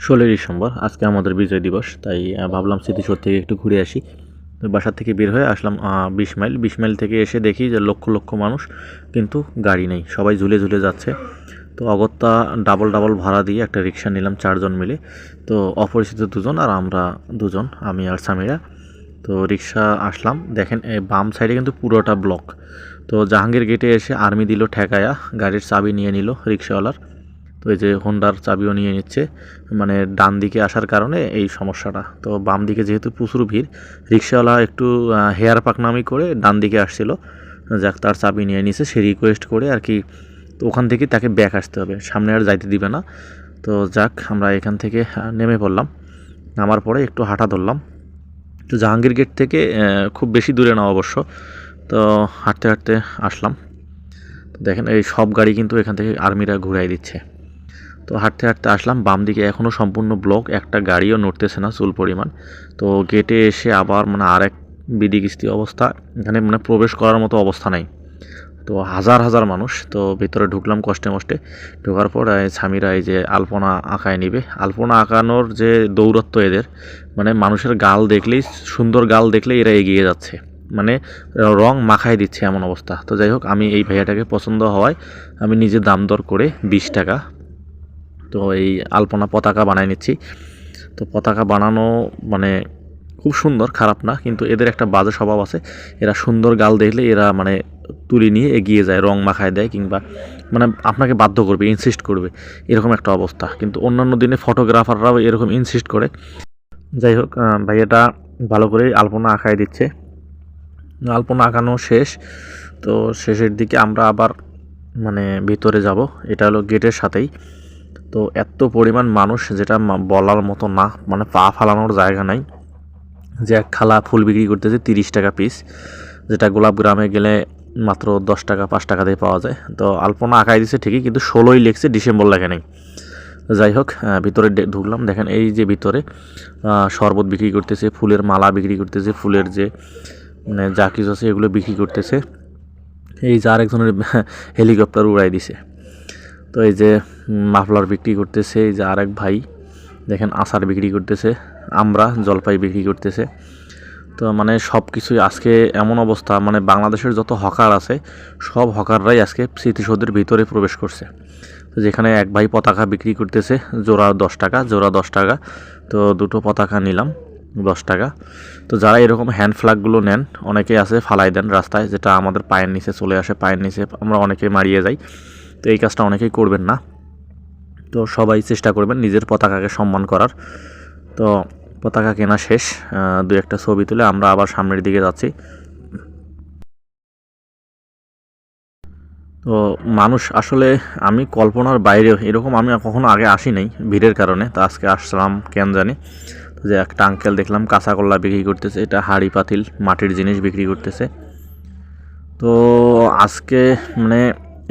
16ই December আজকে আমাদের বিজয় দিবস, তাই ভাবলাম স্মৃতিসৌধ থেকে একটু ঘুরে আসি। তো বাসার থেকে বের হয়ে আসলাম 20 মাইল থেকে এসে দেখি যে লক্ষ লক্ষ মানুষ, কিন্তু গাড়ি নেই, সবাই ঝুলে ঝুলে যাচ্ছে। তো অগত্যা ডাবল ডাবল ভাড়া দিয়ে একটা রিক্সা নিলাম 4 জন মিলে। তো অপরিচিত 2 জন আর আমরা 2 জন, আমি আর সামিরা। তো রিক্সা আসলাম, দেখেন বাম সাইডে কিন্তু পুরোটা ব্লক। তো জাহাঙ্গীর গেটে এসে আর্মি দিল ঠেকায়া, গাড়ির চাবি নিয়ে নিল রিক্সাওয়ালার। তো এই যে হোন্ডার চাবিও নিয়ে নিচ্ছে, মানে ডান দিকে আসার কারণে এই সমস্যাটা। তো বাম দিকে যেহেতু প্রচুর ভিড়, রিক্সাওয়ালা একটু হেয়ার পাকনামি করে ডান দিকে আসছিল, যাক তার চাবি নিয়ে নিছে, সে রিকোয়েস্ট করে আর কি। তো ওখান থেকে তাকে ব্যাক আসতে হবে, সামনে আর যাইতে দিবে না। তো যাক আমরা এখান থেকে নেমে পড়লাম। নামার পরে একটু হাঁটা ধরলাম। তো জাহাঙ্গীর গেট থেকে খুব বেশি দূরে না অবশ্য। তো হাঁটতে হাঁটতে আসলাম। তো দেখেন এই সব গাড়ি কিন্তু এখান থেকে আর্মিরা ঘুরাই দিচ্ছে। তো হাঁটতে হাঁটতে আসলাম, বাম দিকে এখনও সম্পূর্ণ ব্লক, একটা গাড়িও নড়তেছে না চুল পরিমাণ। তো গেটে এসে আবার মানে আরেক বিদিকিস্তি অবস্থা, এখানে মানে প্রবেশ করার মতো অবস্থা নাই। তো হাজার হাজার মানুষ, তো ভিতরে ঢুকলাম কষ্টে মষ্টে। ঢোকার পর স্বামীরা এই যে আলপনা আঁকায় নিবে, আলপনা আঁকানোর যে দৌরত্ব এদের, মানে মানুষের গাল দেখলেই, সুন্দর গাল দেখলেই এরা এগিয়ে যাচ্ছে, মানে রং মাখায় দিচ্ছে এমন অবস্থা। তো যাই হোক, আমি এই ভাইয়াটাকে পছন্দ হওয়ায় আমি নিজে দাম দর করে 20 টাকা তো এই আলপনা পতাকা বানাই নিচ্ছি। তো পতাকা বানানো মানে খুব সুন্দর, খারাপ না, কিন্তু এদের একটা বাজে স্বভাব আছে। এরা সুন্দর গাল দেখলে এরা মানে তুলি নিয়ে এগিয়ে যায়, রং মাখায় দেয়, কিংবা মানে আপনাকে বাধ্য করবে, ইনসিস্ট করবে, এরকম একটা অবস্থা। কিন্তু অন্যান্য দিনে ফটোগ্রাফাররাও এরকম ইনসিস্ট করে। যাই হোক, ভাইয়াটা ভালো করে আলপনা আঁকায় দিচ্ছে। আলপনা আঁকানো শেষ। তো শেষের দিকে আমরা আবার মানে ভিতরে যাব, এটা হলো গেটের সাথেই। তো এত পরিমাণ মানুষ, যেটা বলার মতো না, মানে পা ফালানোর জায়গা নাই। যে এক খালা ফুল বিক্রি করতেছে 30 টাকা পিস, যেটা গোলাপ গ্রামে গেলে মাত্র 10 টাকা 5 টাকা দিয়ে পাওয়া যায়। তো আলপনা আঁকাই দিচ্ছে ঠিকই, কিন্তু 16ই লিখছে, ডিসেম্বর লেখে নেই। যাই হোক, ভিতরে ঢুকলাম, দেখেন এই যে ভিতরে শরবত বিক্রি করতেছে, ফুলের মালা বিক্রি করতেছে, ফুলের যে মানে যা কিছু আছে এগুলো বিক্রি করতেছে। এই যে আরেকজনের হেলিকপ্টার উড়াই দিছে। তো এই যে মাফলার বিক্রি করতেছে, এই যে আরেক ভাই দেখেন আচার বিক্রি করতেছে, আমরা জলপাই বিক্রি করতেছে। তো মানে সব কিছুই আজকে এমন অবস্থা, মানে বাংলাদেশের যত হকার আছে সব হকাররাই আজকে স্মৃতিসৌধের ভিতরে প্রবেশ করছে। তো যেখানে এক ভাই পতাকা বিক্রি করতেছে, জোড়া 10 টাকা, জোড়া 10 টাকা। তো দুটো পতাকা নিলাম 10 টাকা। তো যারা এরকম হ্যান্ড ফ্ল্যাগগুলো নেন, অনেকেই আছে ফালাই দেন রাস্তায়, যেটা আমাদের পায়ের নিচে চলে আসে, পায়ের নিচে আমরা অনেকে মারিয়ে যাই। তো এই কাজটা অনেকেই করবেন না। তো সবাই চেষ্টা করবেন নিজের পতাকাকে সম্মান করার। তো পতাকা কেনা শেষ, দু একটা ছবি তুলে আমরা আবার সামনের দিকে যাচ্ছি। তো মানুষ আসলে আমি কল্পনার বাইরে, এরকম আমি কখনো আগে আসি নাই ভিড়ের কারণে, তো আজকে আসলাম কেন জানি। তো যে একটা আঙ্কেল দেখলাম কাঁচাকলা বিক্রি করতেছে, এটা হাঁড়ি পাতিল মাটির জিনিস বিক্রি করতেছে। তো আজকে মানে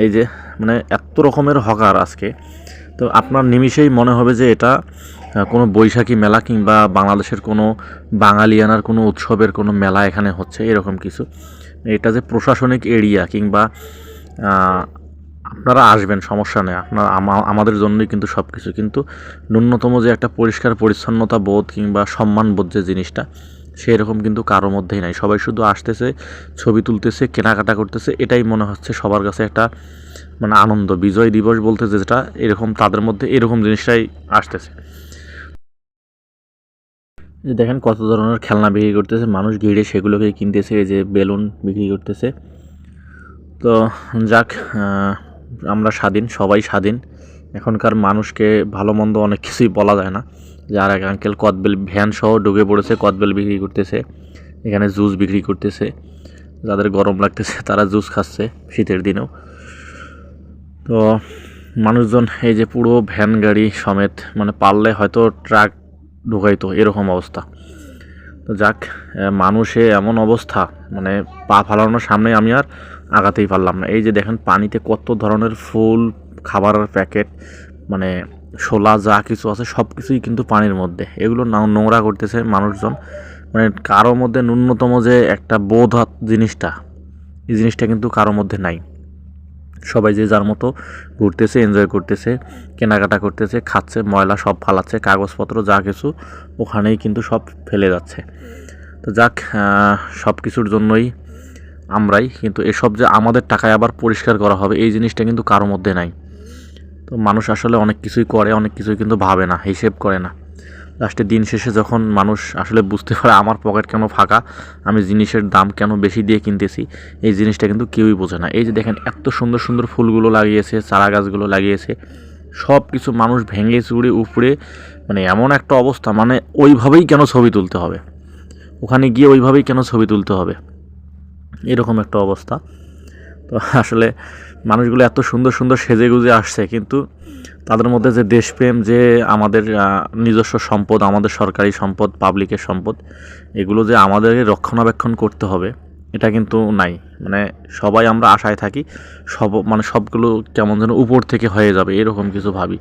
এই যে মানে এত রকমের হকার আজকে, তো আপনার নিমিষেই মনে হবে যে এটা কোনো বৈশাখী মেলা কিংবা বাংলাদেশের কোনো বাঙালিয়ানার কোনো উৎসবের কোনো মেলা এখানে হচ্ছে, এরকম কিছু। এটা যে প্রশাসনিক এরিয়া, কিংবা আপনারা আসবেন সমস্যা নেই, আপনার আমাদের জন্যই কিন্তু সব কিছু, কিন্তু ন্যূনতম যে একটা পরিষ্কার পরিচ্ছন্নতা বোধ কিংবা সম্মান বোধ যে জিনিসটা, সেরকম কিন্তু কারো মধ্যেই নাই। সবাই শুধু আসতেছে, ছবি তুলতেছে, কেনাকাটা করতেছে, এটাই মনে হচ্ছে সবার কাছে একটা মানে আনন্দ। বিজয় দিবস বলতে যেটা, এরকম তাদের মধ্যে এরকম জিনিসটাই আসতেছে। যে দেখেন কত ধরনের খেলনা বিক্রি করতেছে, মানুষ ঘিরে সেগুলোকে কিনতেছে, এই যে বেলুন বিক্রি করতেছে। তো যাক, আমরা স্বাধীন, সবাই স্বাধীন। এখনকার মানুষকে ভালো মন্দ অনেক কিছুই বলা যায় না। যে আর এক আঙ্কেল কদবেল ভ্যান সহ ঢুকে পড়েছে, কদবেল বিক্রি করতেছে, এখানে জুস বিক্রি করতেছে, যাদের গরম লাগতেছে তারা জুস খাচ্ছে শীতের দিনেও। তো মানুষজন এই যে পুরো ভ্যান গাড়ি সমেত, মানে পারলে হয়তো ট্রাক ঢুকাইতো, এরকম অবস্থা। তো যাক, মানুষে এমন অবস্থা, মানে পা ফালানোর সামনে আমি আর আগাতেই পারলাম না। এই যে দেখেন পানিতে কত ধরনের ফুল, খাবারের প্যাকেট, মানে শোলা যা কিছু আছে সব কিছুই কিন্তু পানির মধ্যে, এগুলো নোংরা করতেছে মানুষজন। মানে কারো মধ্যে ন্যূনতম যে একটা বোধ জিনিসটা, এই জিনিসটা কিন্তু কারো মধ্যে নাই। সবাই যে যার মতো ঘুরতেছে, এনজয় করতেছে, কেনাকাটা করতেছে, খাচ্ছে, ময়লা সব ফালাচ্ছে, কাগজপত্র যা কিছু ওখানেই কিন্তু সব ফেলে যাচ্ছে। তো যাক, সব কিছুর জন্যই আমরাই, কিন্তু এসব যে আমাদের টাকায় আবার পরিষ্কার করা হবে এই জিনিসটা কিন্তু কারোর মধ্যে নাই। তো মানুষ আসলে অনেক কিছুই করে, অনেক কিছুই কিন্তু ভাবে না, হিসেব করে না। লাস্টে দিন শেষে যখন মানুষ আসলে বুঝতে পারে আমার পকেট কেন ফাঁকা, আমি জিনিসের দাম কেন বেশি দিয়ে কিনতেছি, এই জিনিসটা কিন্তু কেউই বোঝে না। এই যে দেখেন এত সুন্দর সুন্দর ফুলগুলো লাগিয়েছে, চারা গাছগুলো লাগিয়েছে, সব কিছু মানুষ ভেঙে চুড়ে উপড়ে, মানে এমন একটা অবস্থা, মানে ওইভাবেই কেন ছবি তুলতে হবে, ওখানে গিয়ে ওইভাবেই কেন ছবি তুলতে হবে, এরকম একটা অবস্থা। তো আসলে মানুষগুলো এত সুন্দর সুন্দর সেজে গুজে আসছে, কিন্তু তাদের মধ্যে যে দেশপ্রেম, যে আমাদের নিজস্ব সম্পদ, আমাদের সরকারি সম্পদ, পাবলিকের সম্পদ, এগুলো যে আমাদেরকে রক্ষণাবেক্ষণ করতে হবে, এটা কিন্তু নাই। মানে সবাই আমরা আশায় থাকি মানে সবগুলো কেমন যেন উপর থেকে হয়ে যাবে এরকম কিছু ভাবি,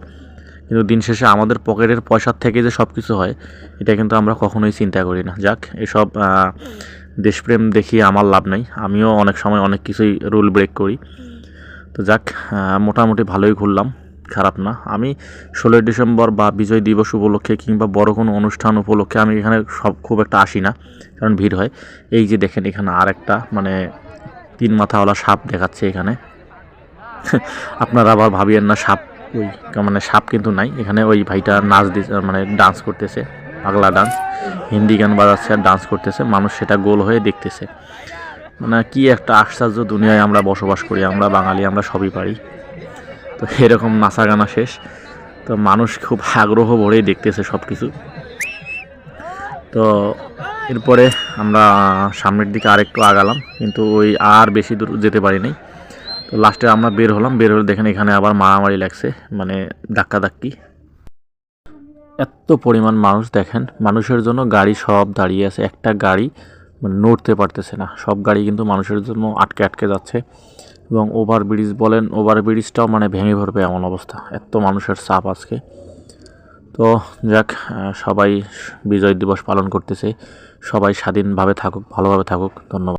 কিন্তু দিন শেষে আমাদের পকেটের পয়সার থেকে যে সব কিছু হয় এটা কিন্তু আমরা কখনোই চিন্তা করি না। যাক, এসব দেশপ্রেম দেখিয়ে আমার লাভ নাই, আমিও অনেক সময় অনেক কিছুই রুল ব্রেক করি। তো যাক, মোটামুটি ভালোই ঘুরলাম, খারাপ না। আমি 16ই ডিসেম্বর বা বিজয় দিবস উপলক্ষে কিংবা বড় কোনো অনুষ্ঠান উপলক্ষে আমি এখানে খুব একটা আসি না, কারণ ভিড় হয়। এই যে দেখেন এখানে আর একটা মানে 3 মাথাওয়ালা সাপ দেখাচ্ছে এখানে। আপনারা আবার ভাবিয়েন না সাপ, ওই মানে সাপ কিন্তু নাই এখানে। ওই ভাইটা নাচ মানে ডান্স করতেছে, পাগলা ডান্স, হিন্দি গান বাজাচ্ছে আর ডান্স করতেছে, মানুষ সেটা গোল হয়ে দেখতেছে। মানে কি একটা আশ্চর্য দুনিয়ায় আমরা বসবাস করি, আমরা বাঙালি, আমরা সবই পারি। তো এরকম নাচা গানা শেষ, তো মানুষ খুব আগ্রহ ভরেই দেখতেছে সব কিছু। তো এরপরে আমরা সামনের দিকে আরেকটু আগালাম, কিন্তু ওই আর বেশি দূর যেতে পারি নাই। তো লাস্টে আমরা বের হলাম, বের হলে দেখেন এখানে আবার মারামারি লাগছে, মানে ধাক্কাধাক্কি। এত পরিমাণ মানুষ, দেখেন মানুষের জন্য গাড়ি সব দাঁড়িয়ে আছে, একটা গাড়ি মানে নড়তে পারতেছে না, সব গাড়ি কিন্তু মানুষের জন্য আটকে আটকে যাচ্ছে। এবং ওভারব্রিজ বলেন, ওভারব্রিজটাও মানে ভেঙে পড়বে এমন অবস্থা, এত মানুষের চাপ আজকে। তো যাক, সবাই বিজয় দিবস পালন করতেছে, সবাই স্বাধীনভাবে থাকুক, ভালোভাবে থাকুক। ধন্যবাদ।